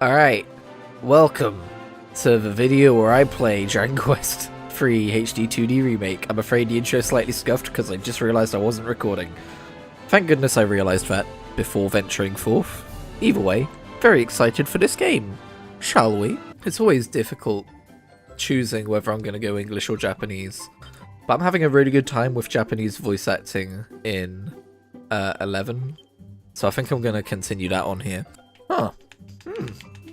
Alright, welcome to the video where I play Dragon Quest III HD-2D Remake. I'm afraid the intro is slightly scuffed because I just realised I wasn't recording. Thank goodness I realised that before venturing forth. Either way, very excited for this game. Shall we? It's always difficult choosing whether I'm going to go English or Japanese, but I'm having a really good time with Japanese voice acting in 11, so I think I'm going to continue that on here. Huh.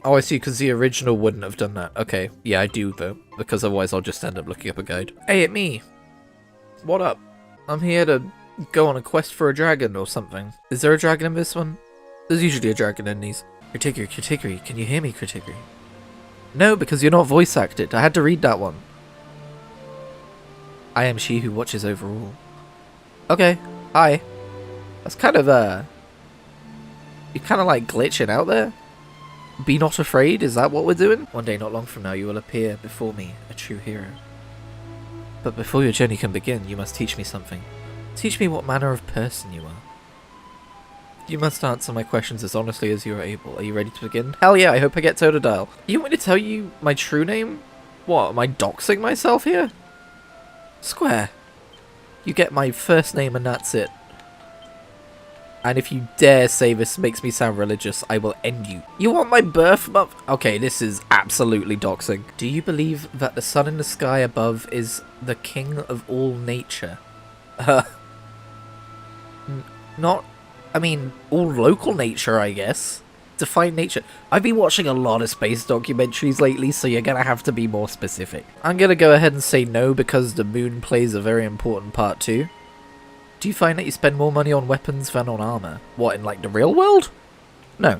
Oh, I see, because the original wouldn't have done that. Okay, yeah, I do, though, because otherwise I'll just end up looking up a guide. Hey, it's me! What up? I'm here to go on a quest for a dragon or something. Is there a dragon in this one? There's usually a dragon in these. Kritigri, can you hear me, Kritigri? No, because you're not voice acted. I had to read that one. I am she who watches over all. Okay, hi. That's kind of, you're kind of like glitching out there. Be not afraid, is that what we're doing? One day not long from now you will appear before me, a true hero. But before your journey can begin, you must teach me something. Teach me what manner of person you are. You must answer my questions as honestly as you are able. Are you ready to begin? Hell yeah, I hope I get Totodile. You want me to tell you my true name? What, am I doxing myself here? Square. You get my first name and that's it. And if you dare say this makes me sound religious, I will end you. You want my birth month? Okay, this is absolutely doxing. Do you believe that the sun in the sky above is the king of all nature? Not, I mean, all local nature, I guess. Define nature. I've been watching a lot of space documentaries lately, so you're gonna have to be more specific. I'm gonna go ahead and say no because the moon plays a very important part too. Do you find that you spend more money on weapons than on armor? What, in like the real world? No.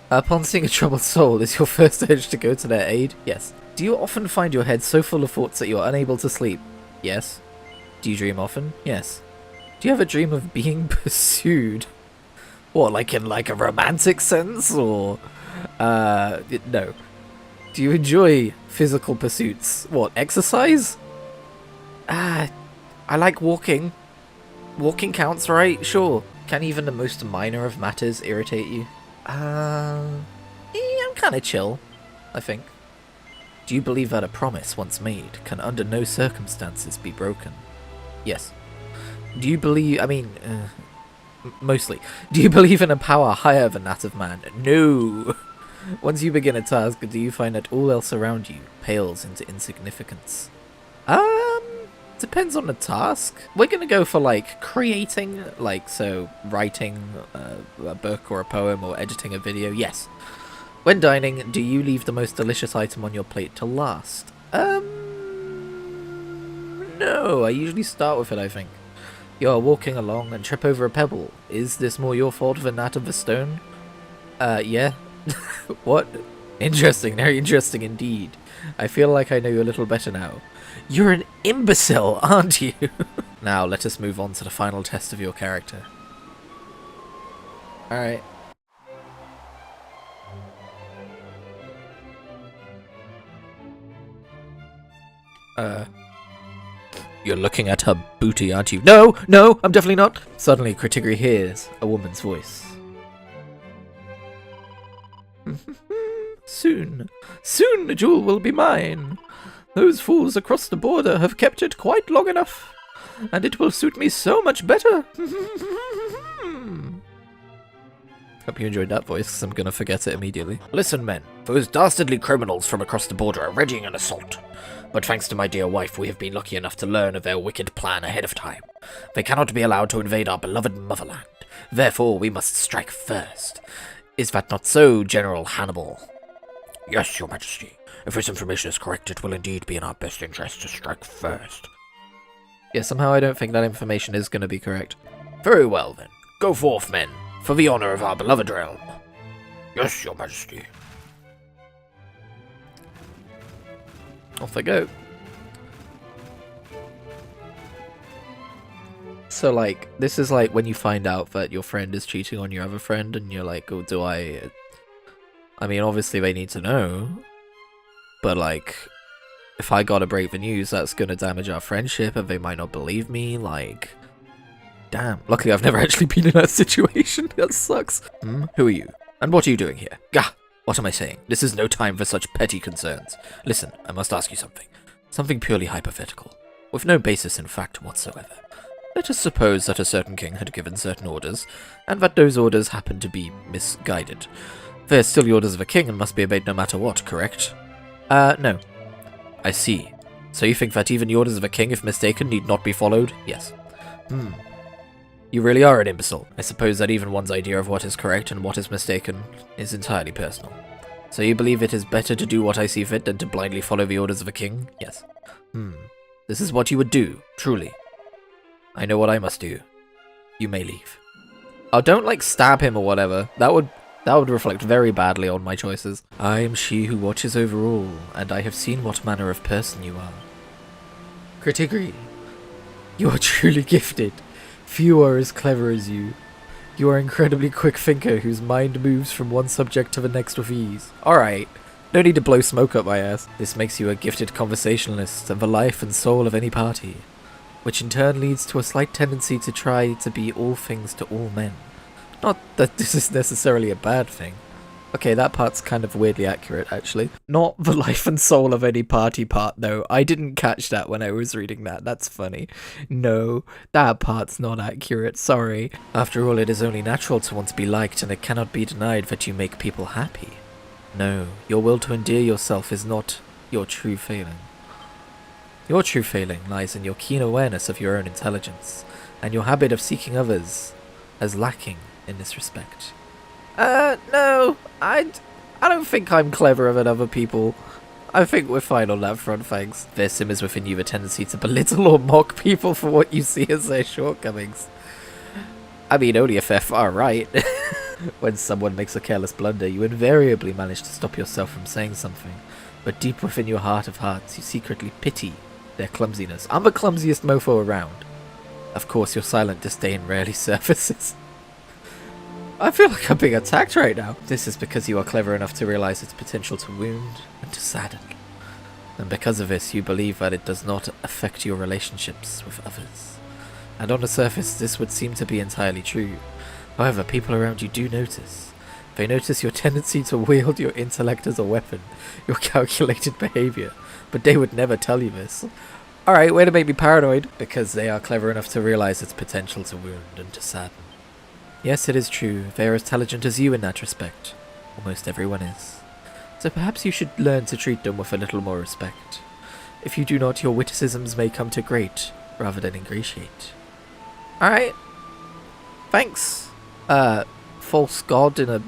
Upon seeing a troubled soul, is your first urge to go to their aid? Yes. Do you often find your head so full of thoughts that you are unable to sleep? Yes. Do you dream often? Yes. Do you ever dream of being pursued? What, like in like a romantic sense, or no. Do you enjoy physical pursuits? What, exercise? I like walking. Walking counts, right? Sure. Can even the most minor of matters irritate you? I'm kind of chill, I think. Do you believe that a promise once made can under no circumstances be broken? Yes. Do you believe, mostly. Do you believe in a power higher than that of man? No. Once you begin a task, do you find that all else around you pales into insignificance? Depends on the task. We're gonna go for like creating, like, so writing a book or a poem or editing a video. Yes. When dining, do you leave the most delicious item on your plate to last? No, I usually start with it, I think. You are walking along and trip over a pebble. Is this more your fault than that of the stone? Yeah. What? Interesting, very interesting indeed. I feel like I know you a little better now. You're an imbecile, aren't you? Now, let us move on to the final test of your character. Alright. You're looking at her booty, aren't you? No, I'm definitely not. Suddenly, Kritigri hears a woman's voice. Soon the jewel will be mine. Those fools across the border have kept it quite long enough, and it will suit me so much better. Hope you enjoyed that voice, because I'm going to forget it immediately. Listen, men, those dastardly criminals from across the border are readying an assault. But thanks to my dear wife, we have been lucky enough to learn of their wicked plan ahead of time. They cannot be allowed to invade our beloved motherland. Therefore, we must strike first. Is that not so, General Hannibal? Yes, your majesty. If this information is correct, it will indeed be in our best interest to strike first. Yeah, somehow I don't think that information is going to be correct. Very well, then. Go forth, men, for the honor of our beloved realm. Yes, your majesty. Off I go. So, like, this is like when you find out that your friend is cheating on your other friend, and you're like, oh, do I mean, obviously they need to know. But, like, if I gotta break the news, that's gonna damage our friendship, and they might not believe me, like... Damn. Luckily, I've never actually been in that situation. That sucks. Who are you? And what are you doing here? Gah! What am I saying? This is no time for such petty concerns. Listen, I must ask you something. Something purely hypothetical, with no basis in fact whatsoever. Let us suppose that a certain king had given certain orders, and that those orders happened to be misguided. They are still the orders of a king and must be obeyed no matter what, correct? No. I see. So you think that even the orders of a king, if mistaken, need not be followed? Yes. You really are an imbecile. I suppose that even one's idea of what is correct and what is mistaken is entirely personal. So you believe it is better to do what I see fit than to blindly follow the orders of a king? Yes. This is what you would do, truly. I know what I must do. You may leave. Oh, don't like stab him or whatever. That would reflect very badly on my choices. I am she who watches over all, and I have seen what manner of person you are. Kritigri, you are truly gifted. Few are as clever as you. You are an incredibly quick thinker whose mind moves from one subject to the next with ease. Alright, no need to blow smoke up my ass. This makes you a gifted conversationalist and the life and soul of any party, which in turn leads to a slight tendency to try to be all things to all men. Not that this is necessarily a bad thing. Okay, that part's kind of weirdly accurate, actually. Not the life and soul of any party part, though. I didn't catch that when I was reading that. That's funny. No, that part's not accurate, sorry. After all, it is only natural to want to be liked, and it cannot be denied that you make people happy. No, your will to endear yourself is not your true failing. Your true failing lies in your keen awareness of your own intelligence, and your habit of seeking others as lacking in this respect. No, I don't think I'm cleverer than other people. I think we're fine on that front, thanks. There simmers within you a tendency to belittle or mock people for what you see as their shortcomings. I mean, only if they're far right. When someone makes a careless blunder, you invariably manage to stop yourself from saying something, but deep within your heart of hearts, you secretly pity their clumsiness. I'm the clumsiest mofo around. Of course, your silent disdain rarely surfaces. I feel like I'm being attacked right now. This is because you are clever enough to realize its potential to wound and to sadden. And because of this, you believe that it does not affect your relationships with others. And on the surface, this would seem to be entirely true. However, people around you do notice. They notice your tendency to wield your intellect as a weapon, your calculated behavior, but they would never tell you this. Alright, way to make me paranoid. Because they are clever enough to realize its potential to wound and to sadden. Yes, it is true, they are as intelligent as you in that respect. Almost everyone is. So perhaps you should learn to treat them with a little more respect. If you do not, your witticisms may come to grate, rather than ingratiate. Alright. Thanks. False god in a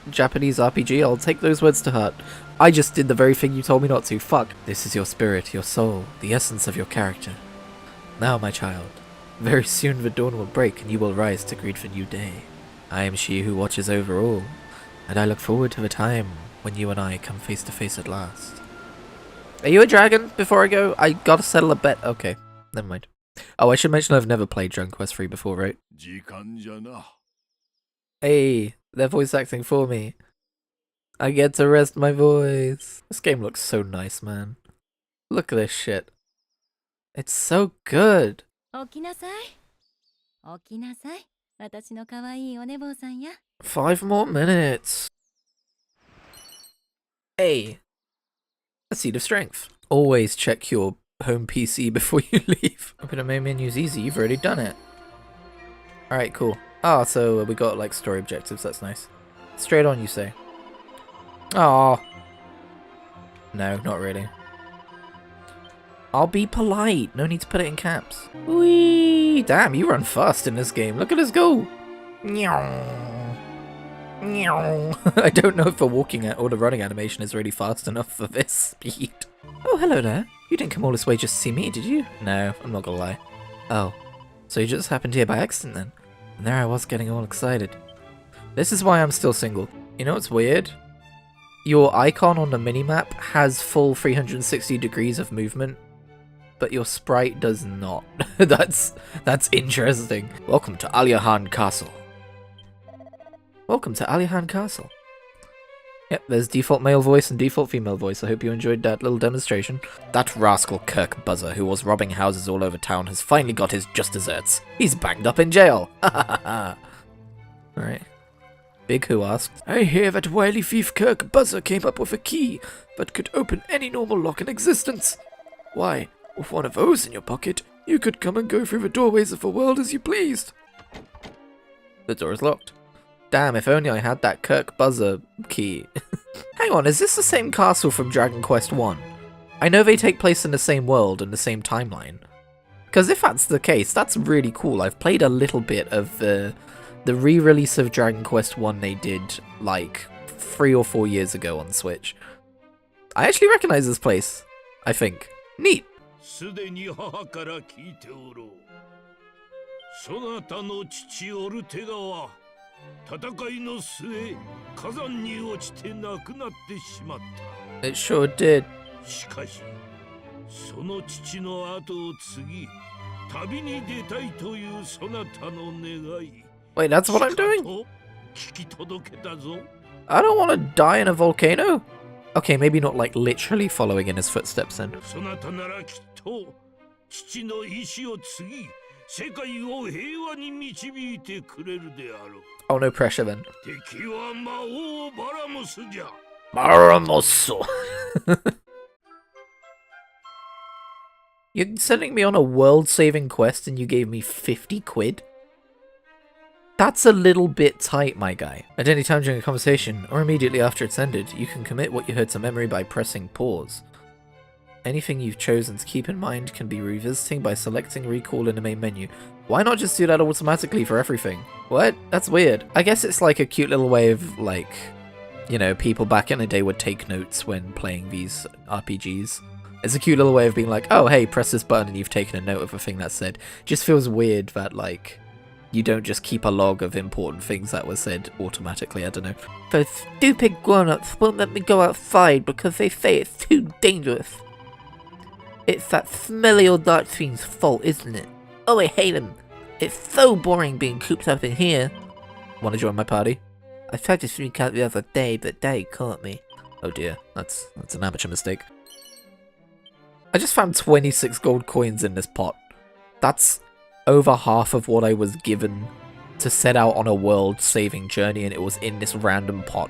Japanese RPG, I'll take those words to heart. I just did the very thing you told me not to, fuck. This is your spirit, your soul, the essence of your character. Now, my child. Very soon the dawn will break and you will rise to greet the new day. I am she who watches over all, and I look forward to the time when you and I come face to face at last. Are you a dragon? Before I go, I gotta settle a bet. Okay, never mind. Oh, I should mention I've never played Dragon Quest 3 before, right? Hey, they're voice acting for me. I get to rest my voice. This game looks so nice, man. Look at this shit. It's so good. 起きなさい。起きなさい。私の可愛いお寝坊さんや。5 more minutes. Hey, a seed of strength. Always check your home PC before you leave. Open the main menu's easy, you've already done it. Alright, cool. Ah, so we got like story objectives, that's nice. Straight on, you say. Aw. No, not really. I'll be polite. No need to put it in caps. Whee! Damn, you run fast in this game. Look at us go. I don't know if the walking or the running animation is really fast enough for this speed. Oh, hello there. You didn't come all this way just to see me, did you? No, I'm not gonna lie. Oh, so you just happened here by accident then? And there I was getting all excited. This is why I'm still single. You know what's weird? Your icon on the minimap has full 360 degrees of movement, but your sprite does not. That's interesting. Welcome to Aliahan Castle. Welcome to Aliahan Castle. Yep, there's default male voice and default female voice. I hope you enjoyed that little demonstration. That rascal Kirk Buzzer, who was robbing houses all over town, has finally got his just desserts. He's banged up in jail. Ha ha ha. Alright. Big Who asks, I hear that wily thief Kirk Buzzer came up with a key that could open any normal lock in existence. Why, with one of those in your pocket, you could come and go through the doorways of the world as you pleased. The door is locked. Damn, if only I had that Kirk Buzzer key. Hang on, is this the same castle from Dragon Quest 1? I know they take place in the same world and the same timeline. Because if that's the case, that's really cool. I've played a little bit of the re-release of Dragon Quest 1 they did like 3 or 4 years ago on Switch. I actually recognize this place, I think. Neat. すでに母から聞いておろう。そなたの父オルテガは戦いの末火山に落ちて亡くなってしまった。It sure did. しかしその父の後を継ぎ旅に出たいというそなたの願い。Wait, that's what I'm doing? 聞き届けたぞ。 I don't want to die in a volcano. Okay, maybe not like literally following in his footsteps then. そなたならきっと父の意志を継ぎ世界を平和に導いてくれるであろう。 Oh, no pressure then. 敵は魔王バラモスじゃ。Maramoso. You're sending me on a world-saving quest and you gave me 50 quid? That's a little bit tight, my guy. At any time during a conversation, or immediately after it's ended, you can commit what you heard to memory by pressing pause. Anything you've chosen to keep in mind can be revisiting by selecting recall in the main menu. Why not just do that automatically for everything? What? That's weird. I guess it's like a cute little way of, like, you know, people back in the day would take notes when playing these RPGs. It's a cute little way of being like, oh hey, press this button and you've taken a note of a thing that's said. Just feels weird that, like, you don't just keep a log of important things that were said automatically, I don't know. Those stupid grown-ups won't let me go outside because they say it's too dangerous. It's that smelly old dark fiend's fault, isn't it? Oh, I hate him. It's so boring being cooped up in here. Want to join my party? I tried to sneak out the other day, but Daddy caught me. Oh dear, that's an amateur mistake. I just found 26 gold coins in this pot. That's over half of what I was given to set out on a world-saving journey, and it was in this random pot.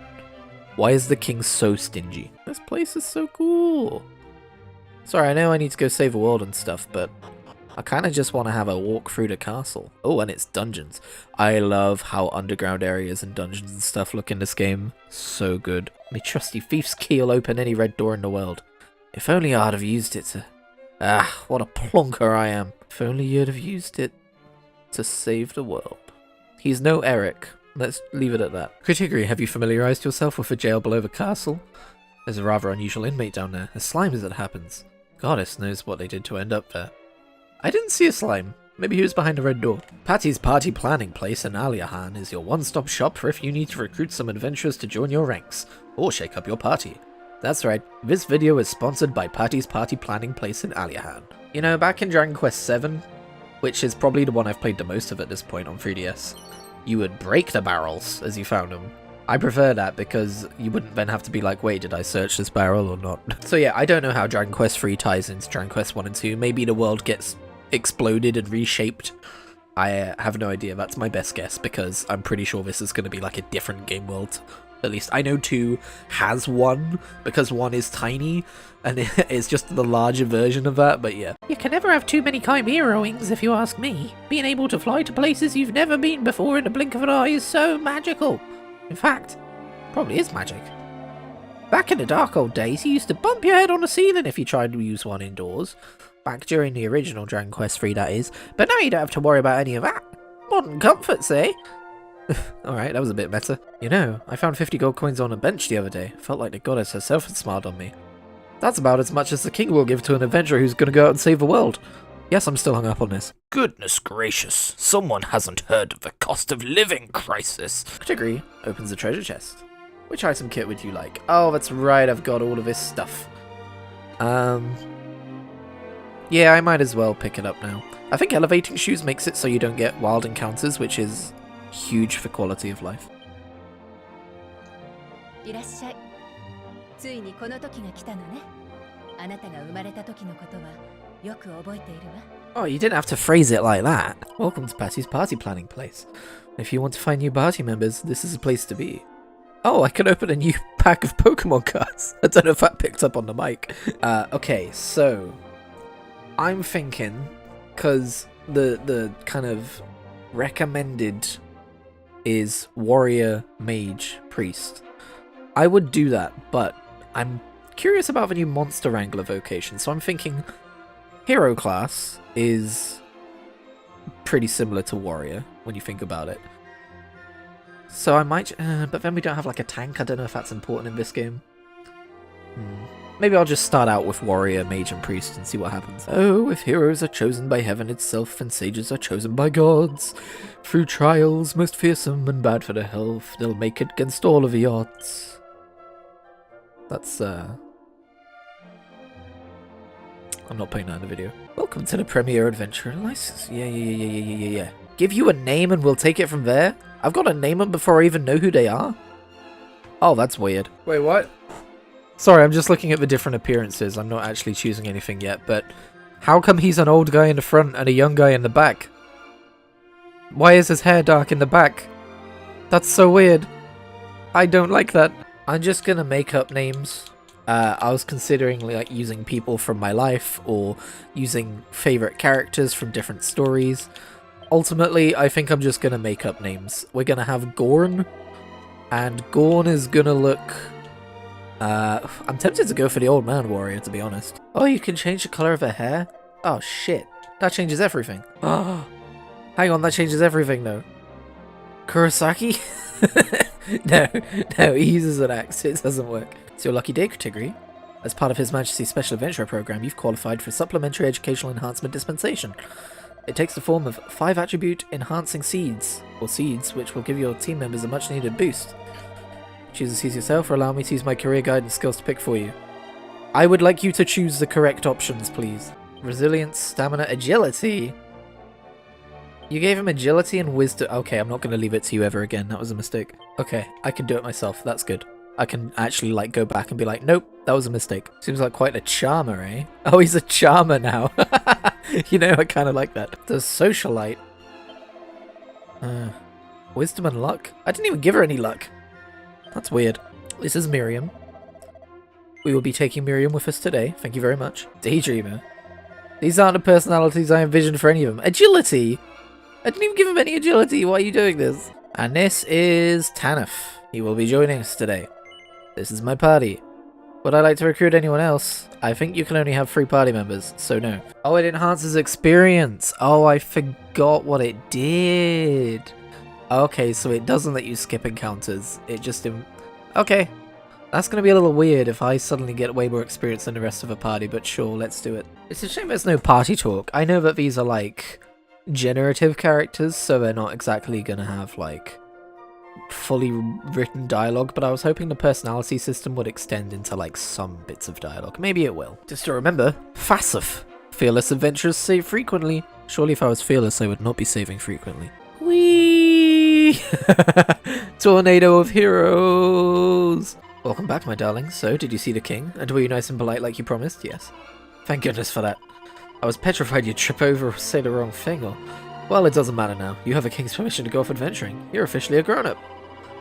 Why is the king so stingy? This place is so cool. Sorry, I know I need to go save the world and stuff, but I kind of just want to have a walk through the castle. Oh, and it's dungeons. I love how underground areas and dungeons and stuff look in this game. So good. My trusty thief's key will open any red door in the world. If only I'd have used it to... Ah, what a plonker I am. If only you'd have used it to save the world. He's no Eric. Let's leave it at that. Kritigri, have you familiarized yourself with the jail below the castle? There's a rather unusual inmate down there. A slime as it happens. Goddess knows what they did to end up there. I didn't see a slime. Maybe he was behind a red door. Patty's Party Planning Place in Aliahan is your one-stop shop for if you need to recruit some adventurers to join your ranks, or shake up your party. That's right, this video is sponsored by Patty's Party Planning Place in Aliahan. You know, back in Dragon Quest 7, which is probably the one I've played the most of at this point on 3DS, you would break the barrels as you found them. I prefer that because you wouldn't then have to be like, wait, did I search this barrel or not? So yeah, I don't know how Dragon Quest 3 ties into Dragon Quest 1 and 2. Maybe the world gets exploded and reshaped. I have no idea. That's my best guess because I'm pretty sure this is going to be like a different game world. At least I know 2 has 1 because 1 is tiny and it's just the larger version of that, but yeah. You can never have too many chimera wings if you ask me. Being able to fly to places you've never been before in the blink of an eye is so magical. In fact, probably is magic. Back in the dark old days, you used to bump your head on the ceiling if you tried to use one indoors. Back during the original Dragon Quest 3, that is. But now you don't have to worry about any of that. Modern comforts, eh? Alright, that was a bit meta. You know, I found 50 gold coins on a bench the other day. Felt like the goddess herself had smiled on me. That's about as much as the king will give to an adventurer who's gonna go out and save the world. Yes, I'm still hung up on this. Goodness gracious, someone hasn't heard of the cost of living crisis. Kritigri opens the treasure chest. Which item kit would you like? Oh, that's right, I've got all of this stuff. Yeah, I might as well pick it up now. I think elevating shoes makes it so you don't get wild encounters, which is huge for quality of life. いらっしゃい。ついにこの時が来たのね。あなたが生まれた時のことはよく覚えているわ。Oh, you didn't have to phrase it like that. Welcome to Patty's party planning place. If you want to find new party members, this is a place to be. Oh, I can open a new pack of Pokemon cards. I don't know if that picked up on the mic. Okay, so I'm thinking, because the kind of recommended is warrior, mage, priest. I would do that, but I'm curious about the new monster wrangler vocation, so I'm thinking hero class is pretty similar to warrior when you think about it. So I might, but then we don't have like a tank. I don't know if that's important in this game. Maybe I'll just start out with warrior, mage, and priest and see what happens. Oh, if heroes are chosen by heaven itself and sages are chosen by gods, through trials most fearsome and bad for their health, they'll make it against all of the odds. That's, I'm not putting that in the video. Welcome to the premiere adventure license. Yeah. Give you a name and we'll take it from there? I've got to name them before I even know who they are? Oh, that's weird. Wait, what? Sorry, I'm just looking at the different appearances. I'm not actually choosing anything yet, but how come he's an old guy in the front and a young guy in the back? Why is his hair dark in the back? That's so weird. I don't like that. I'm just gonna make up names. I was considering like using people from my life or using favorite characters from different stories. Ultimately, I think I'm just gonna make up names. We're gonna have Gorn, and Gorn is gonna look... I'm tempted to go for the old man warrior, to be honest. Oh, you can change the color of her hair? Oh shit, that changes everything. Oh, hang on, that changes everything though. Kurosaki? No, he uses an axe, it doesn't work. It's your lucky day, Kritigri. As part of His Majesty's Special Adventure Program, you've qualified for Supplementary Educational Enhancement Dispensation. It takes the form of 5 attribute enhancing seeds, or seeds, which will give your team members a much needed boost. Choose a seed yourself or allow me to use my career guide and skills to pick for you. I would like you to choose the correct options, please. Resilience, stamina, agility. You gave him agility and wisdom. Okay, I'm not going to leave it to you ever again. That was a mistake. Okay, I can do it myself. That's good. I can actually like go back and be like, nope, that was a mistake. Seems like quite a charmer, eh? Oh, he's a charmer now. You know, I kind of like that. The socialite. Wisdom and luck. I didn't even give her any luck. That's weird. This is Miriam. We will be taking Miriam with us today. Thank you very much. Daydreamer. These aren't the personalities I envisioned for any of them. Agility! I didn't even give him any agility. Why are you doing this? And this is Tanif. He will be joining us today. This is my party. Would I like to recruit anyone else? I think you can only have 3 party members, so no. Oh, it enhances experience. Oh, I forgot what it did. Okay, so it doesn't let you skip encounters. It just... Okay. That's going to be a little weird if I suddenly get way more experience than the rest of the party, but sure, let's do it. It's a shame there's no party talk. I know that these are, like, generative characters, so they're not exactly going to have, like, fully written dialogue, but I was hoping the personality system would extend into, like, some bits of dialogue. Maybe it will. Just to remember, Fasif. Fearless adventurers save frequently. Surely if I was fearless, I would not be saving frequently. Whee! Tornado of heroes! Welcome back, my darling. So, did you see the king? And were you nice and polite like you promised? Yes. Thank goodness for that. I was petrified you'd trip over or say the wrong thing, or... Well, it doesn't matter now. You have a king's permission to go off adventuring. You're officially a grown-up.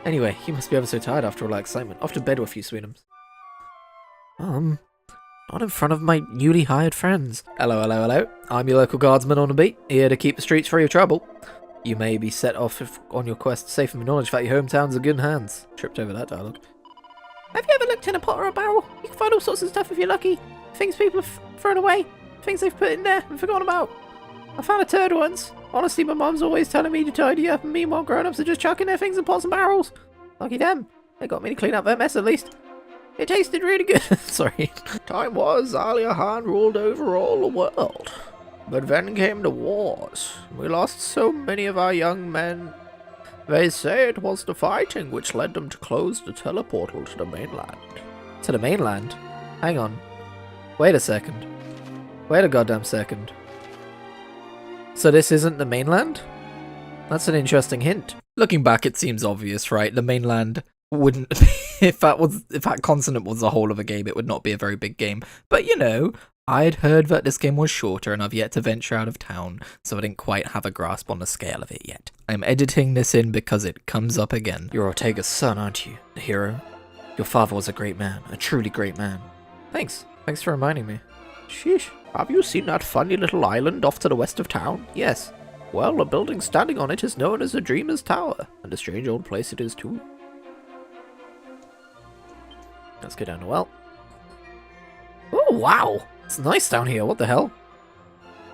Anyway, you must be ever so tired after all that excitement. Off to bed with you, sweetums. Not in front of my newly hired friends. Hello. I'm your local guardsman on the beat, here to keep the streets free of trouble. You may be set off on your quest safe from the knowledge that your hometown's in good hands. Tripped over that dialogue. Have you ever looked in a pot or a barrel? You can find all sorts of stuff if you're lucky. Things people have thrown away. Things they've put in there and forgotten about. I found a turd once. Honestly, my mum's always telling me to tidy up, and meanwhile grown-ups are just chucking their things in pots and barrels. Lucky them. They got me to clean up their mess at least. It tasted really good. Sorry. Time was Alia Khan ruled over all the world. But then came the wars. We lost so many of our young men. They say it was the fighting which led them to close the teleportal to the mainland. To the mainland? Hang on. Wait a second. Wait a goddamn second. So this isn't the mainland? That's an interesting hint. Looking back, it seems obvious, right? The mainland wouldn't... if that continent was the whole of a game, it would not be a very big game. But, you know, I'd heard that this game was shorter and I've yet to venture out of town, so I didn't quite have a grasp on the scale of it yet. I'm editing this in because it comes up again. You're Ortega's son, aren't you? The hero? Your father was a great man, a truly great man. Thanks. Thanks for reminding me. Sheesh. Have you seen that funny little island off to the west of town? Yes. Well, the building standing on it is known as the Dreamer's Tower, and a strange old place it is too. Let's go down the well. Oh, wow! It's nice down here, what the hell?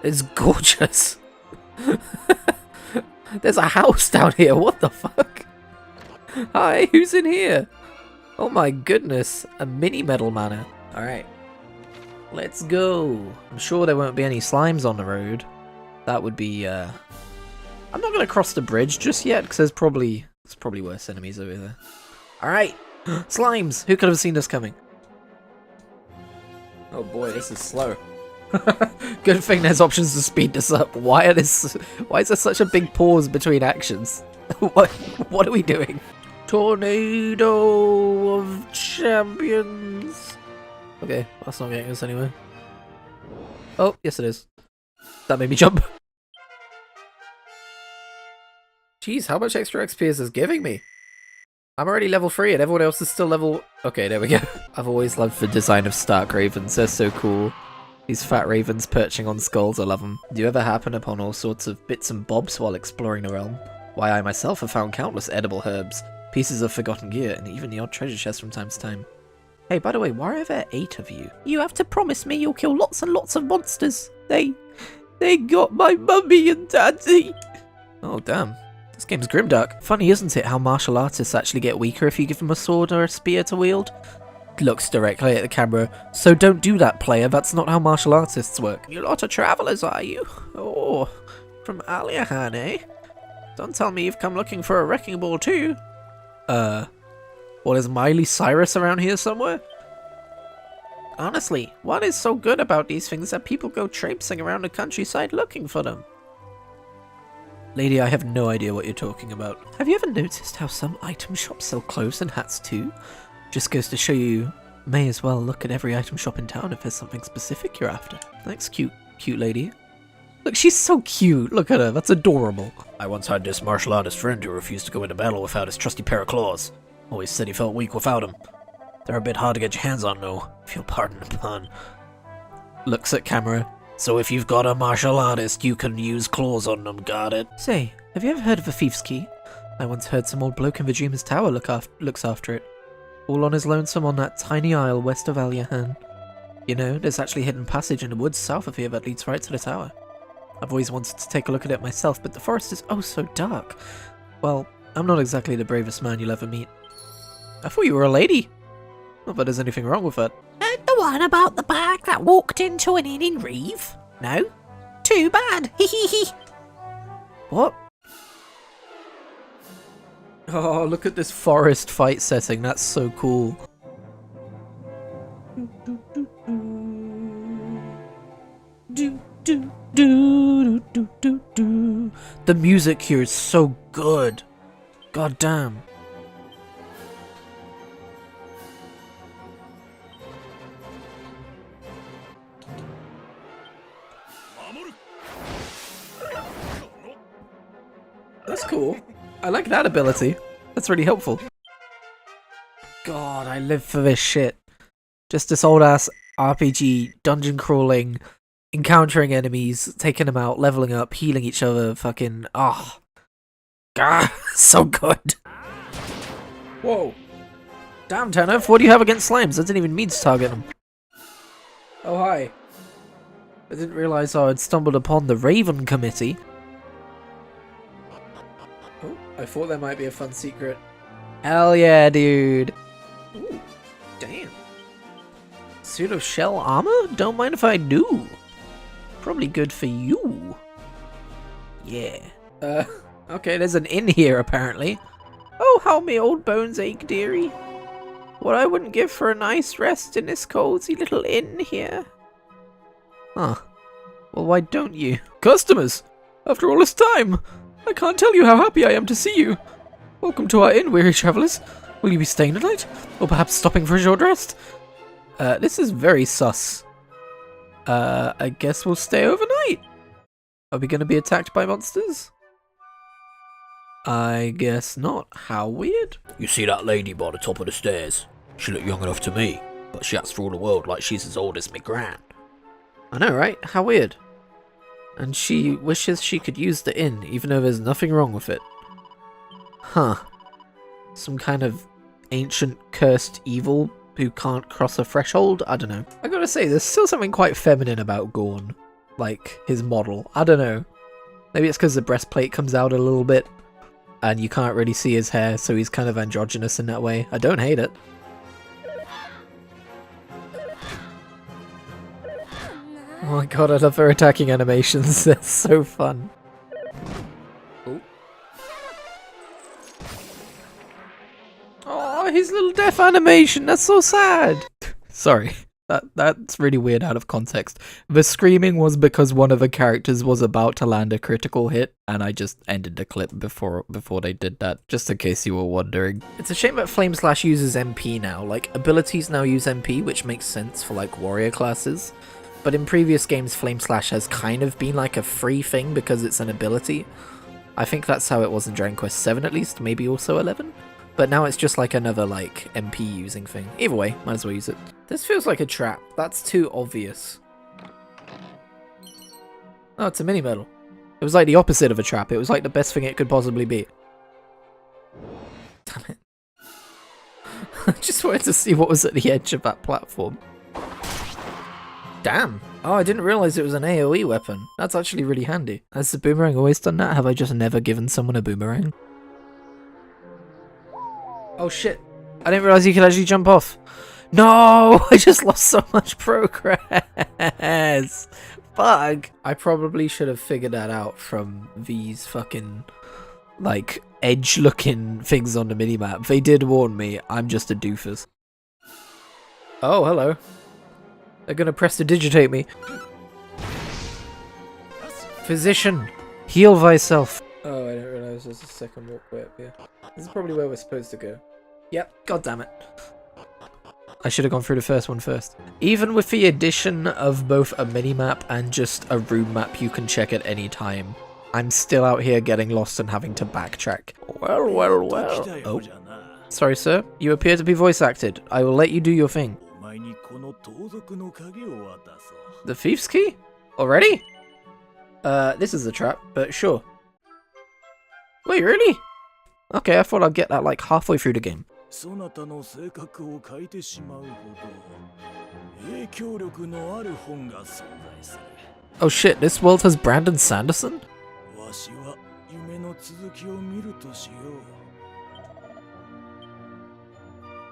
It's gorgeous! There's a house down here, what the fuck? Hi, who's in here? Oh my goodness, a mini metal manor. Alright. Let's go. I'm sure there won't be any slimes on the road. That would be, I'm not gonna cross the bridge just yet, because there's probably worse enemies over there. Alright! Slimes! Who could have seen this coming? Oh boy, this is slow. Good thing there's options to speed this up. Why is there such a big pause between actions? What are we doing? Tornado of champions. Okay, that's not getting us anywhere. Oh, yes it is. That made me jump. Jeez, how much extra XP is this giving me? I'm already level 3 and everyone else is still level... Okay, there we go. I've always loved the design of Stark Ravens. They're so cool. These fat ravens perching on skulls, I love them. Do you ever happen upon all sorts of bits and bobs while exploring the realm? Why, I myself have found countless edible herbs, pieces of forgotten gear, and even the odd treasure chest from time to time. Hey, by the way, why are there 8 of you? You have to promise me you'll kill lots and lots of monsters. They got my mummy and daddy. Oh, damn. This game's grimdark. Funny, isn't it, how martial artists actually get weaker if you give them a sword or a spear to wield? Looks directly at the camera. So don't do that, player. That's not how martial artists work. You lot of travellers, are you? Oh, from Aliahan, eh? Don't tell me you've come looking for a wrecking ball too. What, is Miley Cyrus around here somewhere? Honestly, what is so good about these things that people go traipsing around the countryside looking for them? Lady, I have no idea what you're talking about. Have you ever noticed how some item shops sell clothes and hats too? Just goes to show you may as well look at every item shop in town if there's something specific you're after. Thanks, cute lady. Look, she's so cute. Look at her. That's adorable. I once had this martial artist friend who refused to go into battle without his trusty pair of claws. Always said he felt weak without them. They're a bit hard to get your hands on, though, if you'll pardon the pun. Looks at camera. So if you've got a martial artist, you can use claws on them, got it? Say, have you ever heard of a thief's key? I once heard some old bloke in the Dreamer's Tower looks after it. All on his lonesome on that tiny isle west of Aliahan. You know, there's actually a hidden passage in the woods south of here that leads right to the tower. I've always wanted to take a look at it myself, but the forest is oh so dark. Well, I'm not exactly the bravest man you'll ever meet. I thought you were a lady. Not that there's anything wrong with that. The one about the bag that walked into an inn in Reeve? No? Too bad. Hee. What? Oh, look at this forest fight setting. That's so cool. The music here is so good. God damn. That's cool. I like that ability. That's really helpful. God, I live for this shit. Just this old ass RPG, dungeon crawling, encountering enemies, taking them out, leveling up, healing each other, fucking, ah. So good. Whoa. Damn, Tenef, what do you have against slimes? I didn't even mean to target them. Oh, hi. I didn't realise I had stumbled upon the Raven Committee. Oh, I thought there might be a fun secret. Hell yeah, dude. Ooh, damn. Suit of shell armor? Don't mind if I do. Probably good for you. Yeah. Okay, there's an inn here, apparently. Oh, how me old bones ache, dearie. What I wouldn't give for a nice rest in this cozy little inn here. Huh. Well, why don't you? Customers! After all this time! I can't tell you how happy I am to see you. Welcome to our inn, weary travellers. Will you be staying tonight? Or perhaps stopping for a short rest? This is very sus. I guess we'll stay overnight. Are we gonna be attacked by monsters? I guess not. How weird. You see that lady by the top of the stairs? She looked young enough to me, but she acts for all the world like she's as old as me gran. I know, right? How weird. And she wishes she could use the inn, even though there's nothing wrong with it. Huh. Some kind of ancient cursed evil who can't cross a threshold? I don't know. I gotta say, there's still something quite feminine about Gorn. Like, his model. I don't know. Maybe it's because the breastplate comes out a little bit, and you can't really see his hair, so he's kind of androgynous in that way. I don't hate it. Oh my god, I love their attacking animations. They're so fun. Oh, his little death animation. That's so sad. Sorry. That's really weird out of context. The screaming was because one of the characters was about to land a critical hit, and I just ended the clip before they did that, just in case you were wondering. It's a shame that Flame Slash uses MP now. Like, abilities now use MP, which makes sense for, like, warrior classes. But in previous games, Flame Slash has kind of been like a free thing because it's an ability. I think that's how it was in Dragon Quest 7 at least, maybe also 11? But now it's just like another, like, MP using thing. Either way, might as well use it. This feels like a trap. That's too obvious. Oh, it's a mini-medal. It was like the opposite of a trap. It was like the best thing it could possibly be. Damn it. I just wanted to see what was at the edge of that platform. Damn. Oh, I didn't realize it was an AoE weapon. That's actually really handy. Has the boomerang always done that? Have I just never given someone a boomerang? Oh shit. I didn't realize you could actually jump off. No! I just lost so much progress. Fuck. I probably should have figured that out from these fucking, like, edge-looking things on the minimap. They did warn me. I'm just a doofus. Oh, hello. They're gonna prestidigitate me. Physician, heal thyself. Oh, I didn't realize there's a second walkway up here. This is probably where we're supposed to go. Yep, god damn it. I should have gone through the first one first. Even with the addition of both a minimap and just a room map you can check at any time, I'm still out here getting lost and having to backtrack. Well, well, well. Oh. Sorry, sir. You appear to be voice acted. I will let you do your thing. The thief's key? Already? This is a trap, but sure. Wait, really? Okay, I thought I'd get that like halfway through the game. Oh shit, this world has Brandon Sanderson?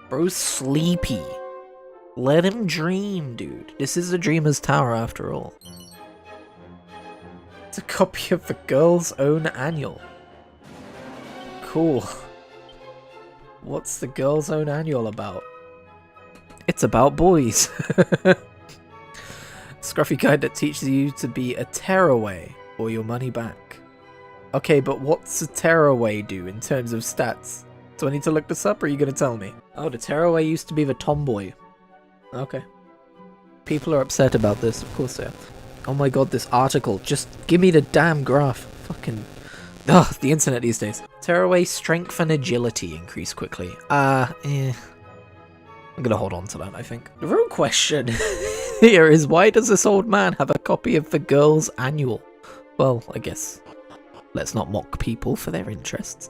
Bro's sleepy. Let him dream, dude. This is a dreamer's tower after all. It's a copy of the girl's own annual. Cool. What's the girl's own annual about? It's about boys. Scruffy guide that teaches you to be a tearaway or your money back. Okay, but what's a tearaway do in terms of stats? Do I need to look this up or are you gonna tell me? Oh, the tearaway used to be the tomboy. Okay. People are upset about this, of course they are. Oh my god, this article. Just give me the damn graph. Fucking... Ugh, the internet these days. Tearaway strength and agility increase quickly. I'm gonna hold on to that, I think. The real question here is why does this old man have a copy of the girl's annual? Well, I guess let's not mock people for their interests.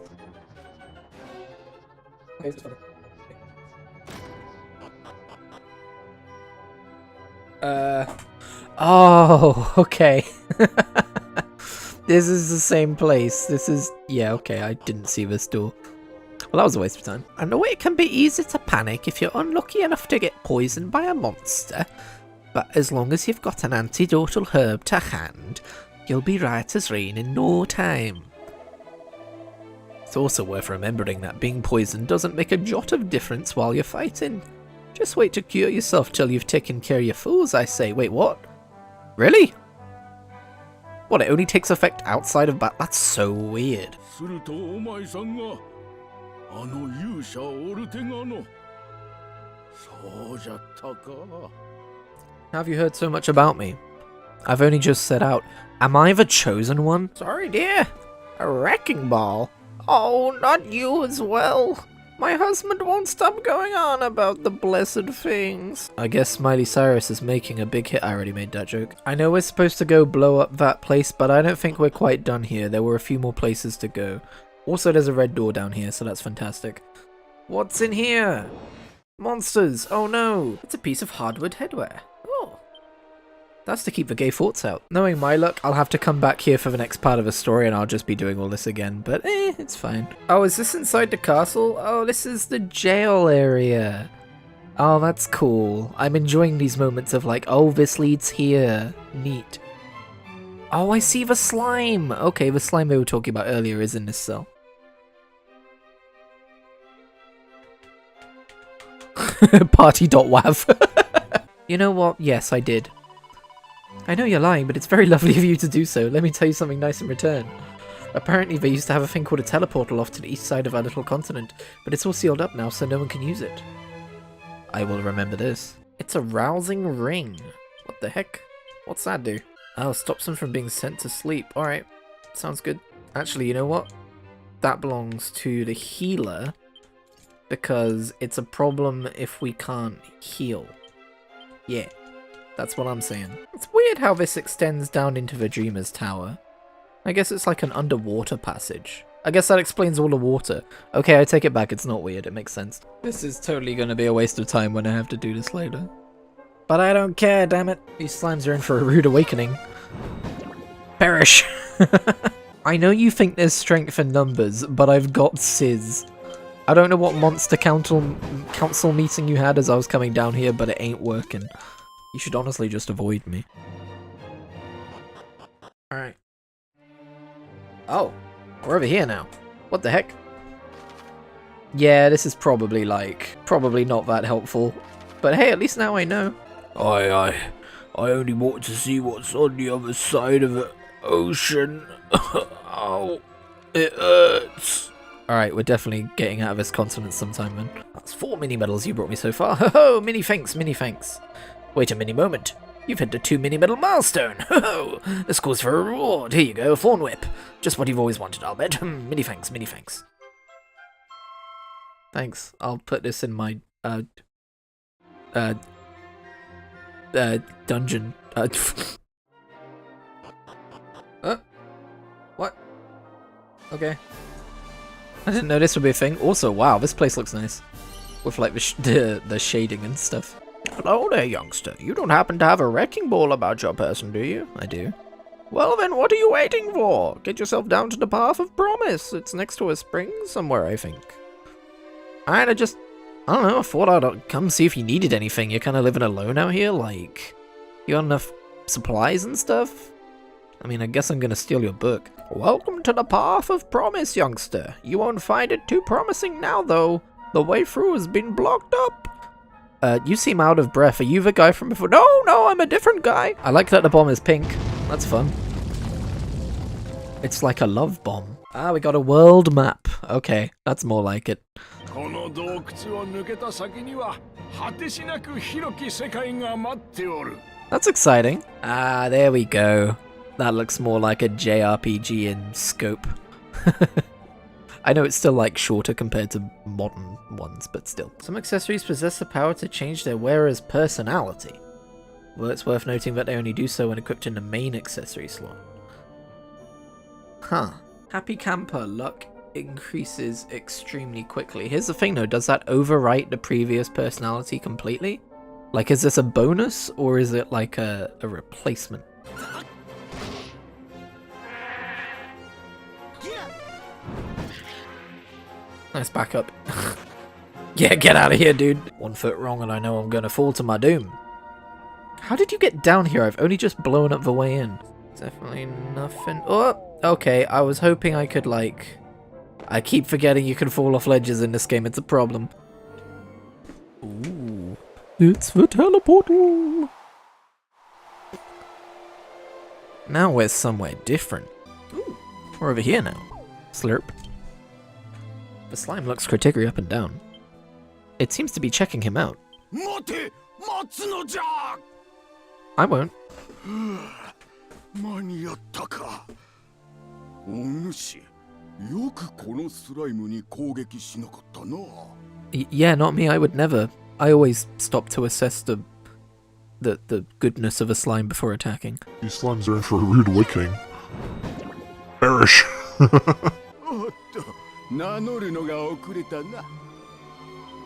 Oh, okay. This is the same place. This is... Yeah, okay, I didn't see this door. Well, that was a waste of time. I know it can be easy to panic if you're unlucky enough to get poisoned by a monster, but as long as you've got an antidotal herb to hand, you'll be right as rain in no time. It's also worth remembering that being poisoned doesn't make a jot of difference while you're fighting. Just wait to cure yourself till you've taken care of your foes, I say. Wait, what? Really? What, it only takes effect outside of battle? That's so weird. How have you heard so much about me? I've only just set out. Am I the chosen one? Sorry, dear. A wrecking ball? Oh, not you as well. My husband won't stop going on about the blessed things. I guess Miley Cyrus is making a big hit. I already made that joke. I know we're supposed to go blow up that place, but I don't think we're quite done here. There were a few more places to go. Also, there's a red door down here, so that's fantastic. What's in here? Monsters! Oh no! It's a piece of hardwood headwear. Oh. That's to keep the gay thoughts out. Knowing my luck, I'll have to come back here for the next part of the story and I'll just be doing all this again, but it's fine. Oh, is this inside the castle? Oh, this is the jail area. Oh, that's cool. I'm enjoying these moments of like, oh, this leads here. Neat. Oh, I see the slime. Okay, the slime we were talking about earlier is in this cell. Party.wav. You know what? Yes, I did. I know you're lying, but it's very lovely of you to do so. Let me tell you something nice in return. Apparently they used to have a thing called a teleportal off to the east side of our little continent, but it's all sealed up now, so no one can use it. I will remember this. It's a rousing ring. What the heck? What's that do? Oh, stops them from being sent to sleep. Alright, sounds good. Actually, you know what? That belongs to the healer, because it's a problem if we can't heal. Yeah. That's what I'm saying. It's weird how this extends down into the Dreamer's Tower. I guess it's like an underwater passage. I guess that explains all the water. Okay, I take it back, it's not weird, it makes sense. This is totally gonna be a waste of time when I have to do this later. But I don't care, damn it. These slimes are in for a rude awakening. Perish! I know you think there's strength in numbers, but I've got Sizz. I don't know what monster council meeting you had as I was coming down here, but it ain't working. You should honestly just avoid me. Alright. Oh, we're over here now. What the heck? Yeah, this is probably not that helpful. But hey, at least now I know. I only want to see what's on the other side of the ocean. Ow, it hurts. Alright, we're definitely getting out of this continent sometime then. That's 4 mini medals you brought me so far. Ho ho, mini thanks, mini thanks. Wait a mini moment. You've hit the 2 mini medal milestone. Ho ho! This calls for a reward. Here you go, a Thorn Whip. Just what you've always wanted, I'll bet. Many thanks, many thanks. Thanks. I'll put this in my dungeon. What? Okay. I didn't know this would be a thing. Also, wow, this place looks nice. With like the shading and stuff. Hello there, youngster. You don't happen to have a wrecking ball about your person, do you? I do. Well then, what are you waiting for? Get yourself down to the Path of Promise. It's next to a spring somewhere, I think. I don't know, I thought I'd come see if you needed anything. You're kind of living alone out here, like, you got enough supplies and stuff? I mean, I guess I'm gonna steal your book. Welcome to the Path of Promise, youngster. You won't find it too promising now, though. The way through has been blocked up. You seem out of breath. Are you the guy from before? No, I'm a different guy. I like that the bomb is pink. That's fun. It's like a love bomb. Ah, we got a world map. Okay, that's more like it. That's exciting. Ah, there we go. That looks more like a JRPG in scope. I know it's still like shorter compared to modern ones, but still. Some accessories possess the power to change their wearer's personality. Well, it's worth noting that they only do so when equipped in the main accessory slot. Huh. Happy Camper, luck increases extremely quickly. Here's the thing though, does that overwrite the previous personality completely? Like, is this a bonus, or is it like a replacement? Nice backup. Yeah, get out of here, dude. 1 foot wrong and I know I'm gonna fall to my doom. How did you get down here? I've only just blown up the way in. Definitely nothing. Oh, okay. I was hoping I could, like... I keep forgetting you can fall off ledges in this game. It's a problem. Ooh. It's the teleportal. Now we're somewhere different. Ooh, we're over here now. Slurp. The slime looks Kritigri up and down. It seems to be checking him out. I won't. 間に合ったか。お主、よくこのスライムに攻撃しなかったな。Yeah, not me. I would never. I always stop to assess the goodness of a slime before attacking. These slimes are in for a rude awakening. Perish. おっと、名乗るのが遅れたな。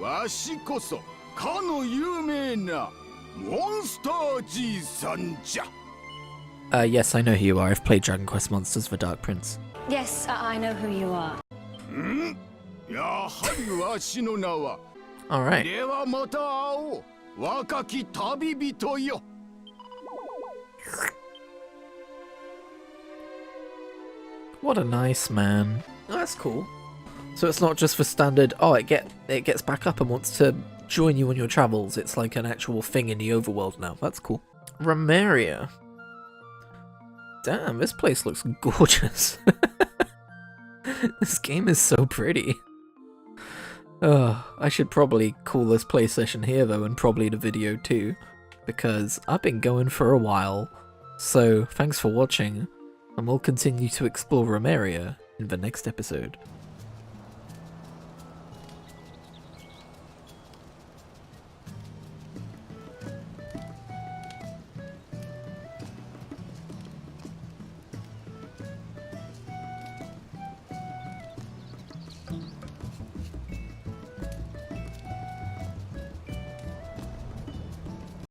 わしこそ、かの有名なモンスターじいさんじゃ。Yes, I know who you are. I've played Dragon Quest Monsters for Dark Prince. Yes, I know who you are. やはりわしの名は。 Alright. ではまた会おう。若き旅人よ。 What a nice man. Oh, that's cool. So it's not just for standard, oh, it gets back up and wants to join you on your travels. It's like an actual thing in the overworld now. That's cool. Remeria. Damn, this place looks gorgeous. This game is so pretty. I should probably call this play session here though, and probably the video too, because I've been going for a while. So thanks for watching, and we'll continue to explore Remeria in the next episode.